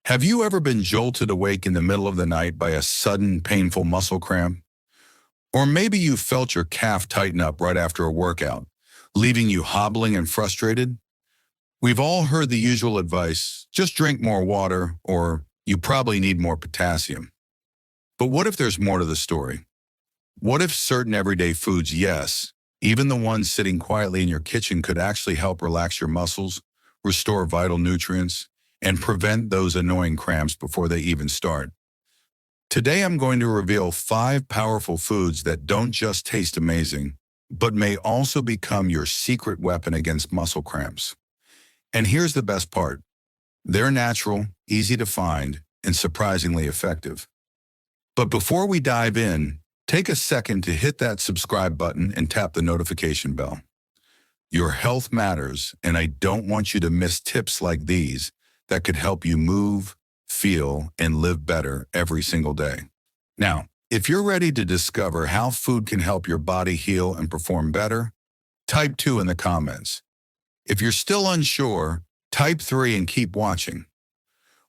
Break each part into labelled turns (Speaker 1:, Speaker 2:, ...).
Speaker 1: Have you ever been jolted awake in the middle of the night by a sudden painful muscle cramp? Or maybe you felt your calf tighten up right after a workout, leaving you hobbling and frustrated? We've all heard the usual advice, just drink more water, or you probably need more potassium. But what if there's more to the story? What if certain everyday foods, yes, even the ones sitting quietly in your kitchen, could actually help relax your muscles, restore vital nutrients, and prevent those annoying cramps before they even start? Today I'm going to reveal 5 powerful foods that don't just taste amazing, but may also become your secret weapon against muscle cramps. And here's the best part. They're natural, easy to find, and surprisingly effective. But before we dive in, take a second to hit that subscribe button and tap the notification bell. Your health matters, and I don't want you to miss tips like these that could help you move, feel, and live better every single day. Now, if you're ready to discover how food can help your body heal and perform better, type 2 in the comments. If you're still unsure, type 3 and keep watching.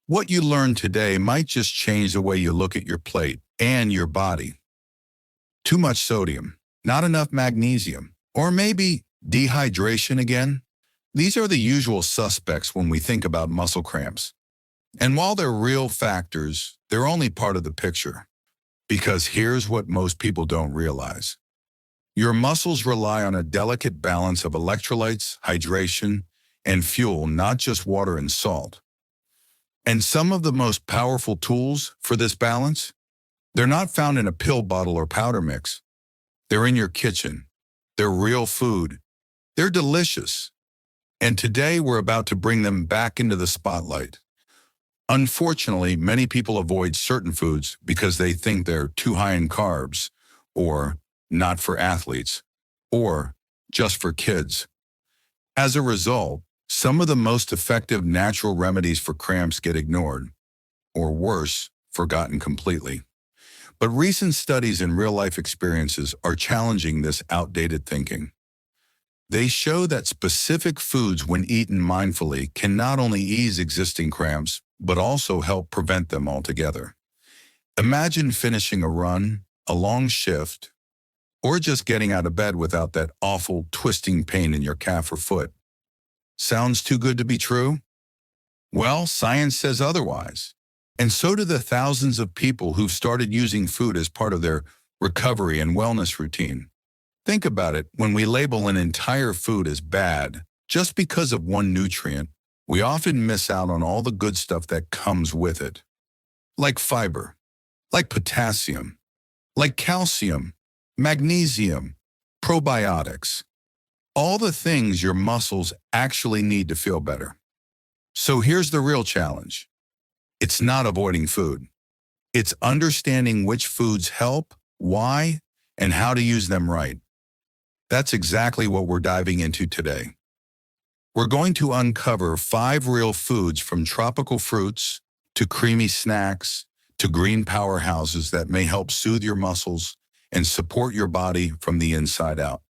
Speaker 1: What you learned today might just change the way you look at your plate and your body. Too much sodium, not enough magnesium, or maybe dehydration again? These are the usual suspects when we think about muscle cramps. And while they're real factors, they're only part of the picture. Because here's what most people don't realize. Your muscles rely on a delicate balance of electrolytes, hydration, and fuel, not just water and salt. And some of the most powerful tools for this balance, they're not found in a pill bottle or powder mix. They're in your kitchen. They're real food. They're delicious. And today we're about to bring them back into the spotlight. Unfortunately, many people avoid certain foods because they think they're too high in carbs, or not for athletes, or just for kids. As a result, some of the most effective natural remedies for cramps get ignored, or worse, forgotten completely. But recent studies and real-life experiences are challenging this outdated thinking. They show that specific foods, when eaten mindfully, can not only ease existing cramps, but also help prevent them altogether. Imagine finishing a run, a long shift, or just getting out of bed without that awful twisting pain in your calf or foot. Sounds too good to be true? Well, science says otherwise. And so do the thousands of people who've started using food as part of their recovery and wellness routine. Think about it. When we label an entire food as bad just because of one nutrient, we often miss out on all the good stuff that comes with it. Like fiber, like potassium, like calcium, magnesium, probiotics. All the things your muscles actually need to feel better. So here's the real challenge. It's not avoiding food. It's understanding which foods help, why, and how to use them right. That's exactly what we're diving into today. We're going to uncover 5 real foods, from tropical fruits to creamy snacks to green powerhouses, that may help soothe your muscles and support your body from the inside out.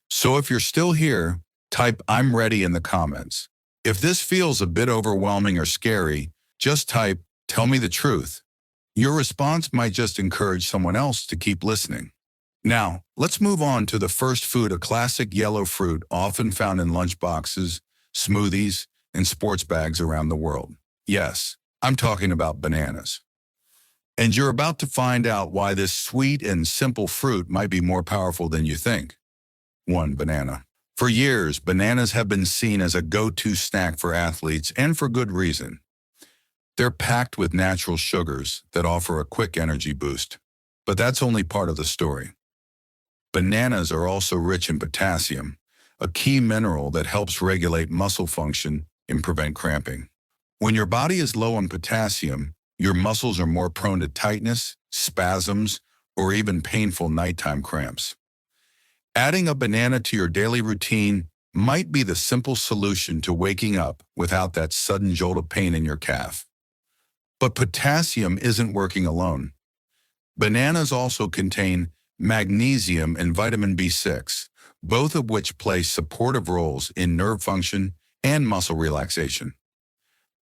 Speaker 1: So if you're still here, type "I'm ready" in the comments. If this feels a bit overwhelming or scary, just type "Tell me the truth." Your response might just encourage someone else to keep listening. Now, let's move on to the first food, a classic yellow fruit often found in lunchboxes, smoothies, and sports bags around the world. Yes, I'm talking about bananas. And you're about to find out why this sweet and simple fruit might be more powerful than you think. 1. Banana. For years, bananas have been seen as a go-to snack for athletes, and for good reason. They're packed with natural sugars that offer a quick energy boost. But that's only part of the story. Bananas are also rich in potassium, a key mineral that helps regulate muscle function and prevent cramping. When your body is low on potassium, your muscles are more prone to tightness, spasms, or even painful nighttime cramps. Adding a banana to your daily routine might be the simple solution to waking up without that sudden jolt of pain in your calf. But potassium isn't working alone. Bananas also contain magnesium and vitamin B6, both of which play supportive roles in nerve function and muscle relaxation.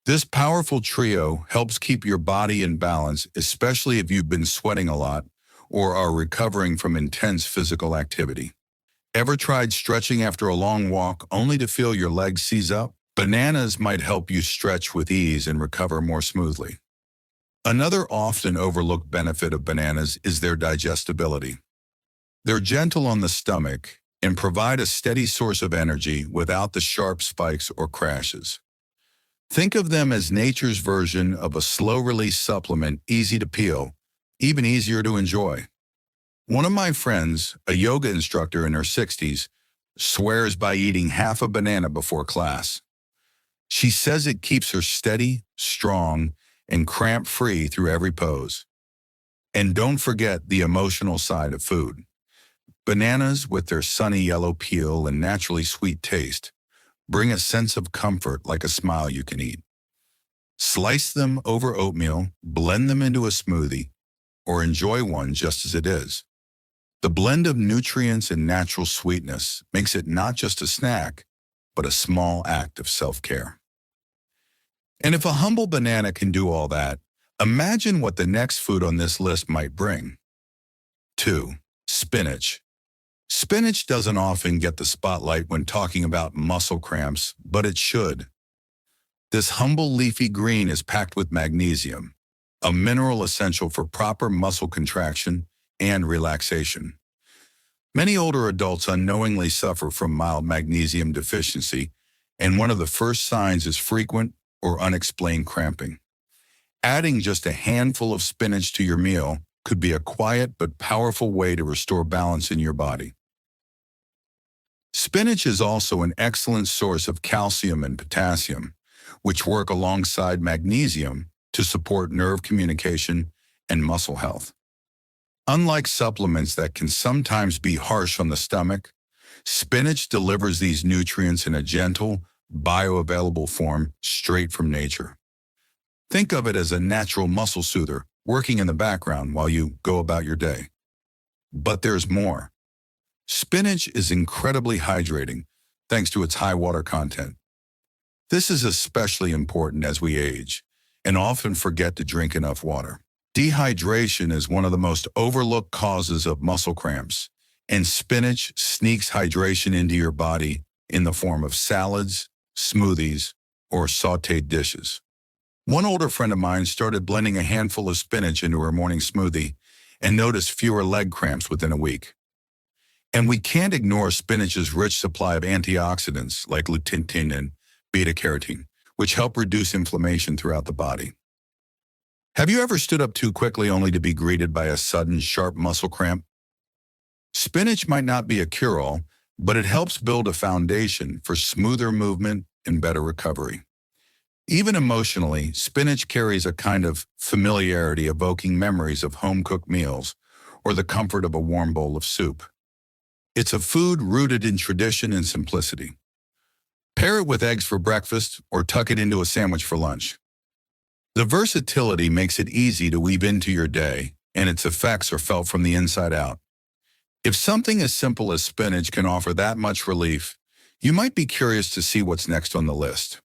Speaker 1: This powerful trio helps keep your body in balance, especially if you've been sweating a lot or are recovering from intense physical activity. Ever tried stretching after a long walk only to feel your legs seize up? Bananas might help you stretch with ease and recover more smoothly. Another often overlooked benefit of bananas is their digestibility. They're gentle on the stomach and provide a steady source of energy without the sharp spikes or crashes. Think of them as nature's version of a slow-release supplement, easy to peel, even easier to enjoy. One of my friends, a yoga instructor in her 60s, swears by eating half a banana before class. She says it keeps her steady, strong, and cramp-free through every pose. And don't forget the emotional side of food. Bananas, with their sunny yellow peel and naturally sweet taste, bring a sense of comfort like a smile you can eat. Slice them over oatmeal, blend them into a smoothie, or enjoy one just as it is. The blend of nutrients and natural sweetness makes it not just a snack, but a small act of self-care. And if a humble banana can do all that, imagine what the next food on this list might bring. 2. Spinach. Spinach doesn't often get the spotlight when talking about muscle cramps, but it should. This humble leafy green is packed with magnesium, a mineral essential for proper muscle contraction and relaxation. Many older adults unknowingly suffer from mild magnesium deficiency, and one of the first signs is frequent or unexplained cramping. Adding just a handful of spinach to your meal could be a quiet but powerful way to restore balance in your body. Spinach is also an excellent source of calcium and potassium, which work alongside magnesium to support nerve communication and muscle health. Unlike supplements that can sometimes be harsh on the stomach, spinach delivers these nutrients in a gentle, bioavailable form straight from nature. Think of it as a natural muscle soother working in the background while you go about your day. But there's more. Spinach is incredibly hydrating thanks to its high water content. This is especially important as we age and often forget to drink enough water. Dehydration is one of the most overlooked causes of muscle cramps, and spinach sneaks hydration into your body in the form of salads, smoothies, or sautéed dishes. One older friend of mine started blending a handful of spinach into her morning smoothie and noticed fewer leg cramps within a week. And we can't ignore spinach's rich supply of antioxidants like lutein and beta-carotene, which help reduce inflammation throughout the body. Have you ever stood up too quickly only to be greeted by a sudden, sharp muscle cramp? Spinach might not be a cure-all, but it helps build a foundation for smoother movement and better recovery. Even emotionally, spinach carries a kind of familiarity evoking memories of home-cooked meals or the comfort of a warm bowl of soup. It's a food rooted in tradition and simplicity. Pair it with eggs for breakfast or tuck it into a sandwich for lunch. The versatility makes it easy to weave into your day, and its effects are felt from the inside out. If something as simple as spinach can offer that much relief, you might be curious to see what's next on the list.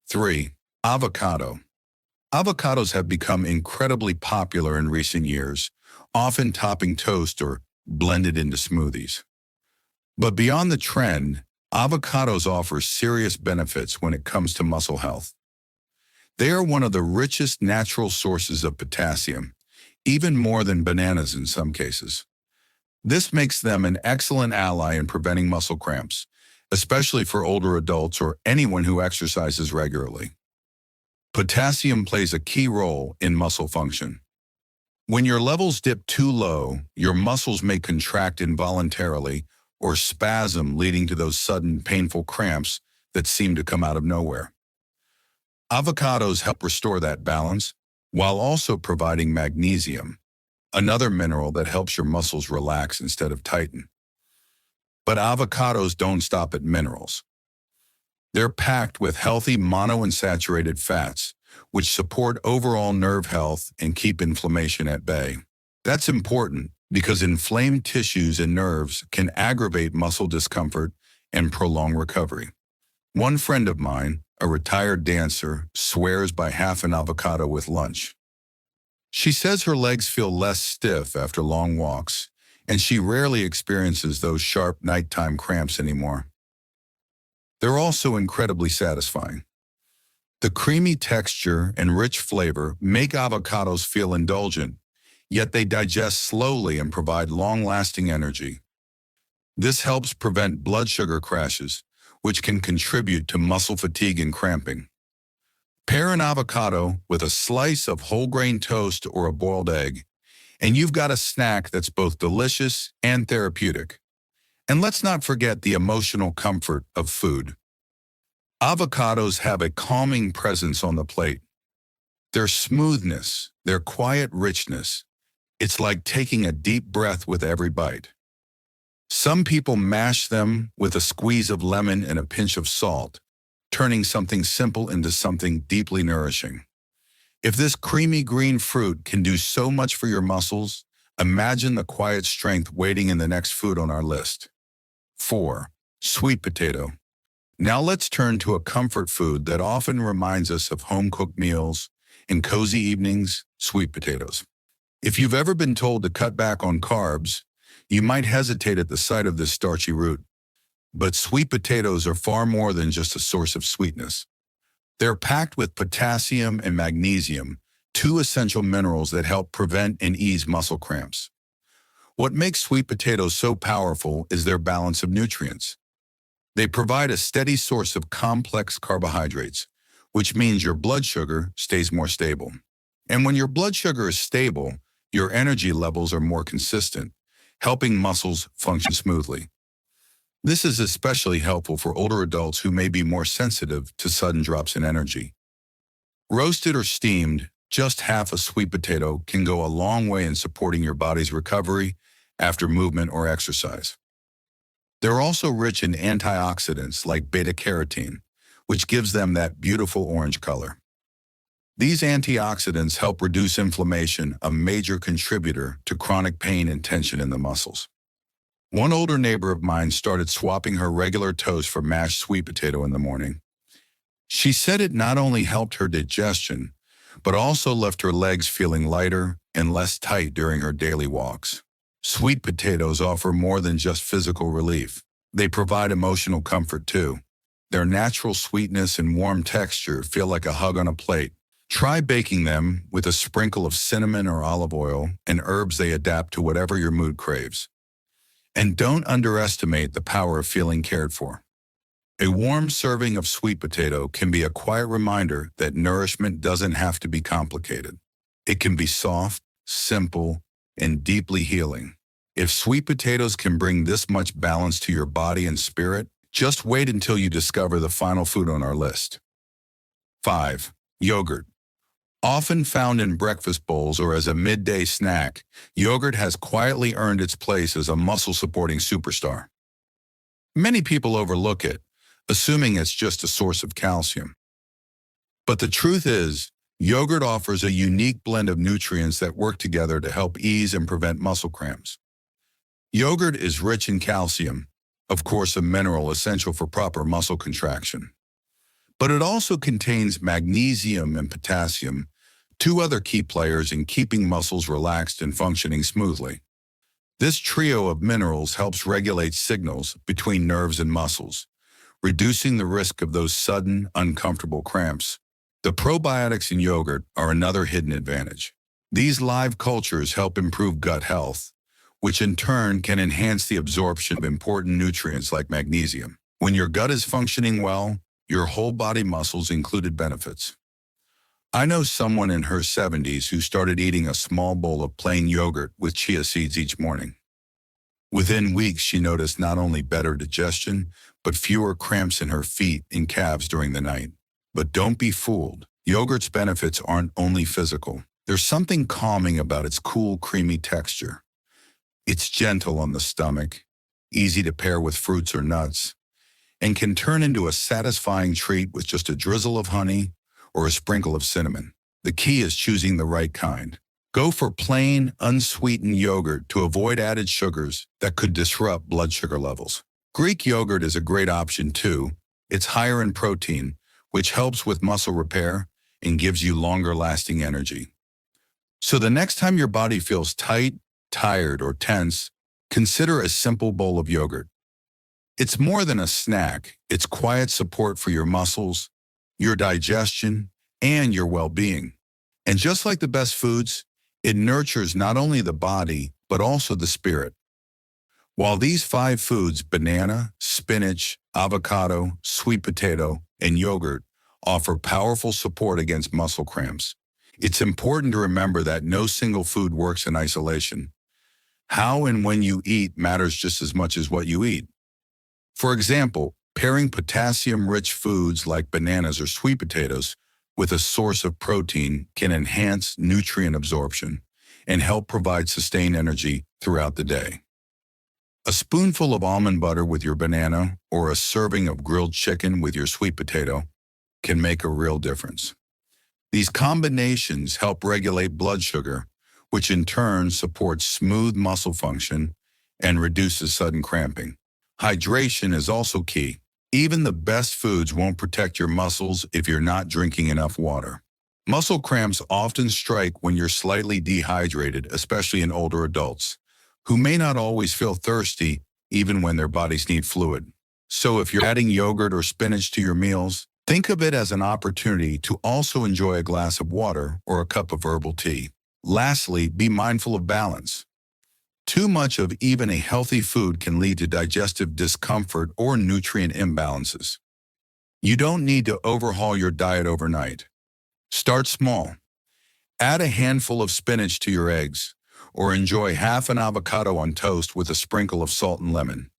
Speaker 1: 3. Avocado. Avocados have become incredibly popular in recent years, often topping toast or blended into smoothies. But beyond the trend, avocados offer serious benefits when it comes to muscle health. They are one of the richest natural sources of potassium, even more than bananas in some cases. This makes them an excellent ally in preventing muscle cramps, especially for older adults or anyone who exercises regularly. Potassium plays a key role in muscle function. When your levels dip too low, your muscles may contract involuntarily or spasm, leading to those sudden, painful cramps that seem to come out of nowhere. Avocados help restore that balance while also providing magnesium, another mineral that helps your muscles relax instead of tighten. But avocados don't stop at minerals. They're packed with healthy monounsaturated fats, which support overall nerve health and keep inflammation at bay. That's important because inflamed tissues and nerves can aggravate muscle discomfort and prolong recovery. One friend of mine, a retired dancer, swears by half an avocado with lunch. She says her legs feel less stiff after long walks, and she rarely experiences those sharp nighttime cramps anymore. They're also incredibly satisfying. The creamy texture and rich flavor make avocados feel indulgent, yet they digest slowly and provide long-lasting energy. This helps prevent blood sugar crashes, which can contribute to muscle fatigue and cramping. Pair an avocado with a slice of whole grain toast or a boiled egg, and you've got a snack that's both delicious and therapeutic. And let's not forget the emotional comfort of food. Avocados have a calming presence on the plate. Their smoothness, their quiet richness, it's like taking a deep breath with every bite. Some people mash them with a squeeze of lemon and a pinch of salt, turning something simple into something deeply nourishing. If this creamy green fruit can do so much for your muscles, imagine the quiet strength waiting in the next food on our list. 4. Sweet potato. Now let's turn to a comfort food that often reminds us of home-cooked meals and cozy evenings: sweet potatoes. If you've ever been told to cut back on carbs, you might hesitate at the sight of this starchy root. But sweet potatoes are far more than just a source of sweetness. They're packed with potassium and magnesium, two essential minerals that help prevent and ease muscle cramps. What makes sweet potatoes so powerful is their balance of nutrients. They provide a steady source of complex carbohydrates, which means your blood sugar stays more stable. And when your blood sugar is stable, your energy levels are more consistent, helping muscles function smoothly. This is especially helpful for older adults who may be more sensitive to sudden drops in energy. Roasted or steamed, just half a sweet potato can go a long way in supporting your body's recovery after movement or exercise. They're also rich in antioxidants like beta-carotene, which gives them that beautiful orange color. These antioxidants help reduce inflammation, a major contributor to chronic pain and tension in the muscles. One older neighbor of mine started swapping her regular toast for mashed sweet potato in the morning. She said it not only helped her digestion, but also left her legs feeling lighter and less tight during her daily walks. Sweet potatoes offer more than just physical relief. They provide emotional comfort too. Their natural sweetness and warm texture feel like a hug on a plate. Try baking them with a sprinkle of cinnamon or olive oil and herbs. They adapt to whatever your mood craves. And don't underestimate the power of feeling cared for. A warm serving of sweet potato can be a quiet reminder that nourishment doesn't have to be complicated. It can be soft, simple, and deeply healing. If sweet potatoes can bring this much balance to your body and spirit, just wait until you discover the final food on our list. 5. Yogurt. Often found in breakfast bowls or as a midday snack, yogurt has quietly earned its place as a muscle-supporting superstar. Many people overlook it, assuming it's just a source of calcium. But the truth is, yogurt offers a unique blend of nutrients that work together to help ease and prevent muscle cramps. Yogurt is rich in calcium, of course a mineral essential for proper muscle contraction. But it also contains magnesium and potassium, two other key players in keeping muscles relaxed and functioning smoothly. This trio of minerals helps regulate signals between nerves and muscles, reducing the risk of those sudden, uncomfortable cramps. The probiotics in yogurt are another hidden advantage. These live cultures help improve gut health, which in turn can enhance the absorption of important nutrients like magnesium. When your gut is functioning well, your whole body muscles included benefits. I know someone in her 70s who started eating a small bowl of plain yogurt with chia seeds each morning. Within weeks, she noticed not only better digestion, but fewer cramps in her feet and calves during the night. But don't be fooled. Yogurt's benefits aren't only physical. There's something calming about its cool, creamy texture. It's gentle on the stomach, easy to pair with fruits or nuts, and can turn into a satisfying treat with just a drizzle of honey or a sprinkle of cinnamon. The key is choosing the right kind. Go for plain, unsweetened yogurt to avoid added sugars that could disrupt blood sugar levels. Greek yogurt is a great option too. It's higher in protein, which helps with muscle repair and gives you longer-lasting energy. So the next time your body feels tight, tired, or tense, consider a simple bowl of yogurt. It's more than a snack. It's quiet support for your muscles, your digestion, and your well-being. And just like the best foods, it nurtures not only the body, but also the spirit. While these 5 foods, banana, spinach, avocado, sweet potato, and yogurt, offer powerful support against muscle cramps, it's important to remember that no single food works in isolation. How and when you eat matters just as much as what you eat. For example, pairing potassium-rich foods like bananas or sweet potatoes with a source of protein can enhance nutrient absorption and help provide sustained energy throughout the day. A spoonful of almond butter with your banana or a serving of grilled chicken with your sweet potato can make a real difference. These combinations help regulate blood sugar, which in turn supports smooth muscle function and reduces sudden cramping. Hydration is also key. Even the best foods won't protect your muscles if you're not drinking enough water. Muscle cramps often strike when you're slightly dehydrated, especially in older adults, who may not always feel thirsty even when their bodies need fluid. So if you're adding yogurt or spinach to your meals, think of it as an opportunity to also enjoy a glass of water or a cup of herbal tea. Lastly, be mindful of balance. Too much of even a healthy food can lead to digestive discomfort or nutrient imbalances. You don't need to overhaul your diet overnight. Start small. Add a handful of spinach to your eggs, or enjoy half an avocado on toast with a sprinkle of salt and lemon.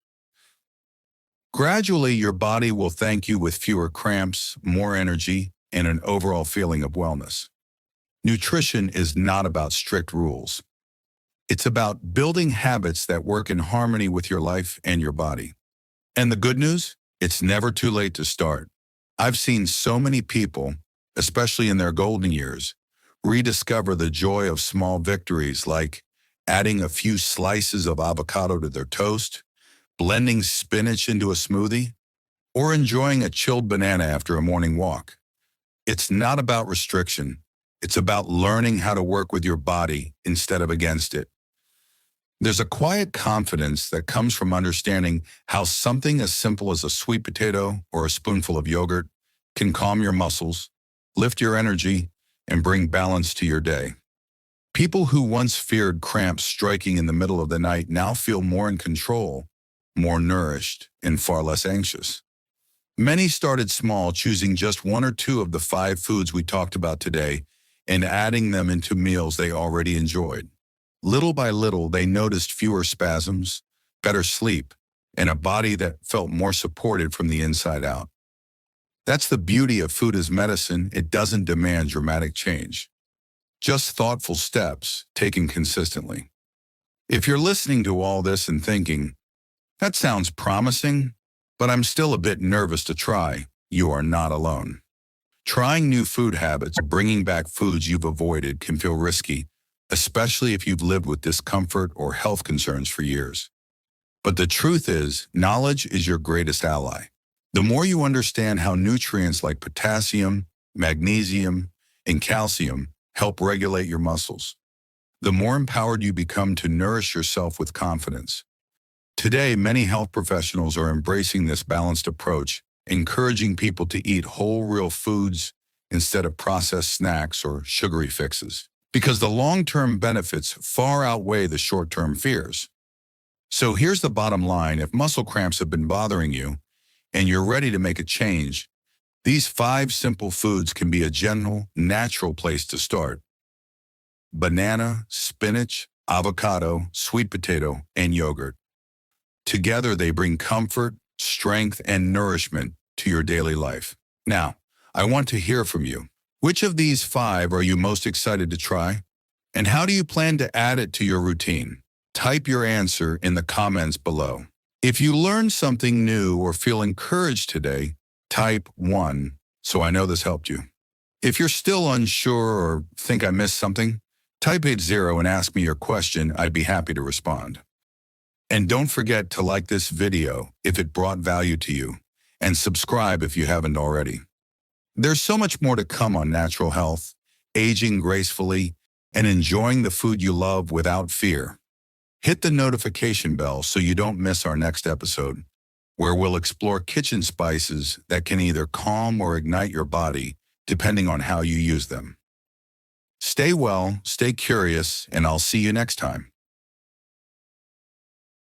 Speaker 1: Gradually, your body will thank you with fewer cramps, more energy, and an overall feeling of wellness. Nutrition is not about strict rules. It's about building habits that work in harmony with your life and your body. And the good news? It's never too late to start. I've seen so many people, especially in their golden years, rediscover the joy of small victories like adding a few slices of avocado to their toast, blending spinach into a smoothie, or enjoying a chilled banana after a morning walk. It's not about restriction. It's about learning how to work with your body instead of against it. There's a quiet confidence that comes from understanding how something as simple as a sweet potato or a spoonful of yogurt can calm your muscles, lift your energy, and bring balance to your day. People who once feared cramps striking in the middle of the night now feel more in control, more nourished, and far less anxious. Many started small, choosing just 1 or 2 of the 5 foods we talked about today and adding them into meals they already enjoyed. Little by little, they noticed fewer spasms, better sleep, and a body that felt more supported from the inside out. That's the beauty of food as medicine. It doesn't demand dramatic change, just thoughtful steps taken consistently. If you're listening to all this and thinking, that sounds promising, but I'm still a bit nervous to try, you are not alone. Trying new food habits, bringing back foods you've avoided can feel risky, especially if you've lived with discomfort or health concerns for years. But the truth is, knowledge is your greatest ally. The more you understand how nutrients like potassium, magnesium, and calcium help regulate your muscles, the more empowered you become to nourish yourself with confidence. Today, many health professionals are embracing this balanced approach, encouraging people to eat whole, real foods instead of processed snacks or sugary fixes, because the long-term benefits far outweigh the short-term fears. So here's the bottom line. If muscle cramps have been bothering you and you're ready to make a change, these 5 simple foods can be a gentle, natural place to start. Banana, spinach, avocado, sweet potato, and yogurt. Together, they bring comfort, strength, and nourishment to your daily life. Now, I want to hear from you. Which of these 5 are you most excited to try? And how do you plan to add it to your routine? Type your answer in the comments below. If you learned something new or feel encouraged today, type 1 so I know this helped you. If you're still unsure or think I missed something, type 80 and ask me your question. I'd be happy to respond. And don't forget to like this video if it brought value to you, and subscribe if you haven't already. There's so much more to come on natural health, aging gracefully, and enjoying the food you love without fear. Hit the notification bell so you don't miss our next episode, where we'll explore kitchen spices that can either calm or ignite your body, depending on how you use them. Stay well, stay curious, and I'll see you next time.